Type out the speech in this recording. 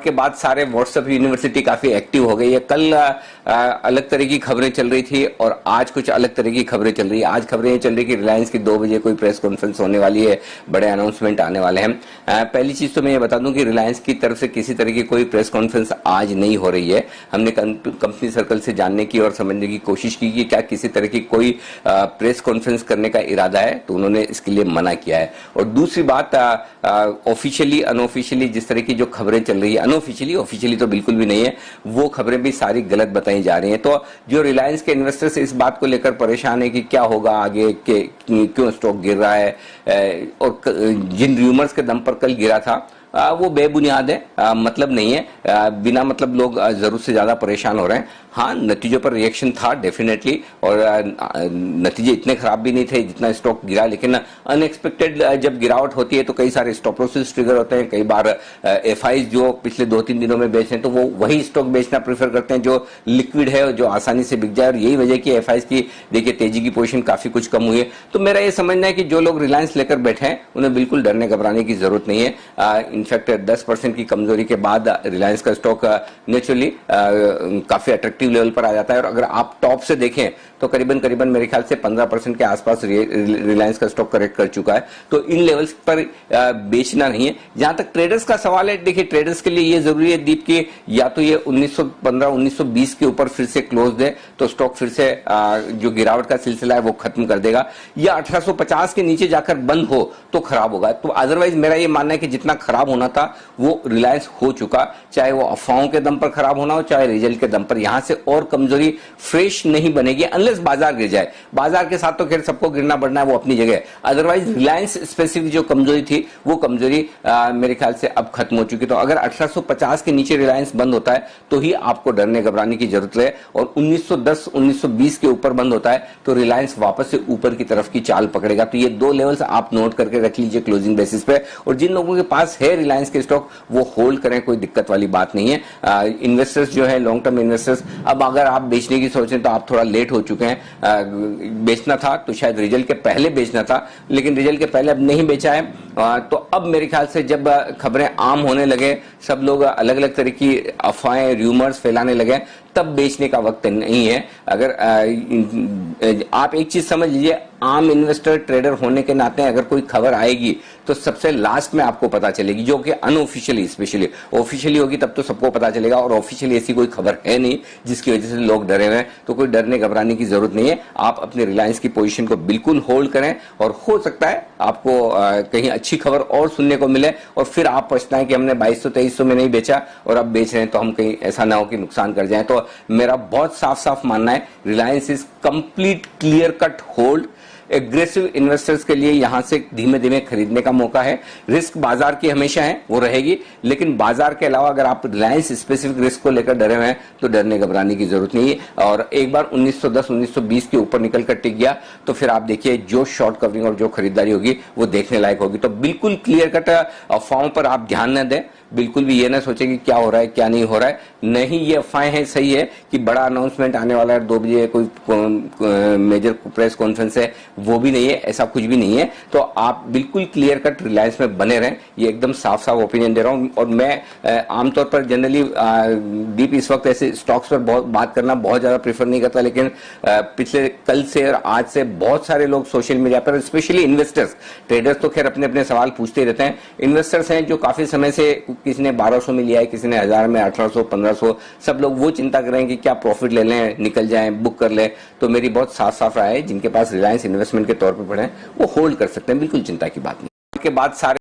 के बाद सारे व्हाट्सएप यूनिवर्सिटी काफी एक्टिव हो गई है। कल अलग तरह की खबरें चल रही थी और आज कुछ अलग तरह की खबरें चल रही है। आज खबरें ये चल रही कि रिलायंस की 2 बजे कोई प्रेस कॉन्फ्रेंस होने वाली है, बड़े अनाउंसमेंट आने वाले हैं। पहली चीज तो मैं ये बता दूं कि रिलायंस की तरफ से किसी तरह की कोई प्रेस कॉन्फ्रेंस आज नहीं हो रही है। हमने कंपनी सर्कल से जानने की और समझने की कोशिश की कि क्या किसी तरह की कोई प्रेस कॉन्फ्रेंस करने का इरादा है, तो उन्होंने इसके लिए मना किया है। और दूसरी बात, ऑफिशियली अनऑफिशियली जिस तरह की जो खबरें चल रही है, अनऑफिशियली, ऑफिशियली तो बिल्कुल भी नहीं है, वो खबरें भी सारी गलत बताई जा रही हैं। तो जो रिलायंस के इन्वेस्टर्स इस बात को लेकर परेशान है कि क्या होगा आगे, क्यों स्टॉक गिर रहा है, और जिन र्यूमर्स के दम पर कल गिरा था वो बेबुनियाद है, मतलब नहीं है, बिना मतलब लोग जरूरत से ज्यादा परेशान हो रहे हैं। हाँ, नतीजों पर रिएक्शन था डेफिनेटली, और नतीजे इतने खराब भी नहीं थे जितना स्टॉक गिरा, लेकिन अनएक्सपेक्टेड जब गिरावट होती है तो कई सारे स्टॉप लॉसेस ट्रिगर होते हैं। कई बार एफआईज जो पिछले 2-3 दिनों में बेच रहे हैं तो वो वही स्टॉक बेचना प्रेफर करते हैं जो लिक्विड है और जो आसानी से बिक जाए, और यही वजह की एफआईज की देखिए तेजी की पोजीशन काफी कुछ कम हुई है। तो मेरा ये समझना है कि जो लोग रिलायंस लेकर बैठे हैं उन्हें बिल्कुल डरने घबराने की जरूरत नहीं है। इनफैक्ट 10% की कमजोरी के बाद रिलायंस का स्टॉक नेचुरली काफी अट्रैक्टिव लेवल पर आ जाता है, और अगर आप टॉप से देखें तो करीबन मेरे ख्याल से 15% के आसपास रिलायंस का स्टॉक करेक्ट कर चुका है। तो इन लेवल्स पर बेचना नहीं है। जहां तक ट्रेडर्स का सवाल है, देखिए ट्रेडर्स के लिए ये जरूरी है दीप की या तो ये 1915-1920 के ऊपर फिर से क्लोज दे तो स्टॉक फिर से जो गिरावट का सिलसिला है वो खत्म कर देगा, या 1850 के नीचे जाकर बंद हो तो खराब होगा। तो अदरवाइज मेरा ये मानना है कि जितना खराब होना था वो रिलायंस हो चुका, चाहे वो अफवाहों के दम पर खराब होना हो चाहे रिजल्ट के दम पर। यहां से और कमजोरी फ्रेश नहीं बनेगी अनलेस बाजार गिर जाए। बाजार के साथ तो खैर सबको गिरना बढ़ना है, वो अपनी जगह। अदरवाइज रिलायंस स्पेसिफिक जो कमजोरी थी वो कमजोरी मेरे ख्याल से अब खत्म हो चुकी। तो अगर 1850 के नीचे रिलायंस बंद होता है तो ही आपको डरने घबराने की जरूरत है, और 1910-1920 के ऊपर बंद होता है तो रिलायंस वापस से ऊपर की तरफ की चाल पकड़ेगा। तो ये 2 लेवल्स आप नोट करके रख लीजिए क्लोजिंग बेसिस पे, और जिन लोगों के पास है रिलायंस के स्टॉक वो होल्ड करें, कोई दिक्कत वाली बात नहीं है। इन्वेस्टर्स जो है लॉन्ग टर्म इन्वेस्टर्स, अब अगर आप बेचने की सोचें तो आप थोड़ा लेट हो चुके हैं। बेचना था तो शायद रिजल्ट के पहले बेचना था, लेकिन रिजल्ट के पहले अब नहीं बेचा है। तो अब मेरे ख्याल से जब खबरें आम होने लगे, सब लोग अलग अलग तरह की अफवाहें र्यूमर्स फैलाने लगे, तब बेचने का वक्त नहीं है। अगर आप एक चीज समझ लीजिए, आम इन्वेस्टर ट्रेडर होने के नाते अगर कोई खबर आएगी तो सबसे लास्ट में आपको पता चलेगी, जो कि अनऑफिशियली, स्पेशली ऑफिशियली होगी तब तो सबको पता चलेगा, और ऑफिशियली ऐसी कोई खबर है नहीं जिसकी वजह से लोग डरे हुए हैं। तो कोई डरने घबराने की जरूरत नहीं है। आप अपने रिलायंस की पोजीशन को बिल्कुल होल्ड करें, और हो सकता है आपको कहीं अच्छी खबर और सुनने को मिले और फिर आप पछताएं कि हमने 2200-2300 में नहीं बेचा और अब बेच रहे हैं, तो हम कहीं ऐसा ना हो कि नुकसान कर जाए। तो मेरा बहुत साफ साफ मानना है, Reliance is complete clear cut hold. Aggressive investors के लिए यहां से धीमे धीमे खरीदने का मौका है। रिस्क बाजार की हमेशा है, वो रहेगी, लेकिन बाजार के अलावा अगर आप रिलायंस स्पेसिफिक रिस्क को लेकर डरे हुए हैं तो डरने घबराने की जरूरत नहीं है। और एक बार 1910-1920 के ऊपर निकल कर टिक गया तो फिर आप देखिए जो शॉर्ट कवरिंग और जो खरीदारी होगी वो देखने लायक होगी। तो बिल्कुल क्लियर कट अफवाहों पर आप ध्यान न दें, बिल्कुल भी ये ना सोचे कि क्या हो रहा है क्या नहीं हो रहा है। नहीं, ये अफवाहें हैं, सही है कि बड़ा अनाउंसमेंट आने वाला है, 2 बजे कोई मेजर प्रेस कॉन्फ्रेंस है, वो भी नहीं है, ऐसा कुछ भी नहीं है। तो आप बिल्कुल क्लियर कट रिलायंस में बने रहें, ये एकदम साफ साफ ओपिनियन दे रहा हूं। और मैं आमतौर पर जनरली डीप इस वक्त ऐसे स्टॉक्स पर बहुत बात करना बहुत ज्यादा प्रेफर नहीं करता, लेकिन पिछले कल से और आज से बहुत सारे लोग सोशल मीडिया पर, स्पेशली इन्वेस्टर्स, ट्रेडर्स तो खैर अपने अपने सवाल पूछते ही रहते हैं, इन्वेस्टर्स हैं जो काफी समय से, किसी ने 1200 में लिया है, किसी ने 1000 में, 1800, 1500, सब लोग वो चिंता कर रहे हैं कि क्या प्रॉफिट ले लें, निकल जाएं, बुक कर लें। तो मेरी बहुत साफ साफ राय है, जिनके पास रिलायंस इन्वेस्टमेंट के तौर पर पड़े हैं वो होल्ड कर सकते हैं, बिल्कुल चिंता की बात नहीं। के बाद सारे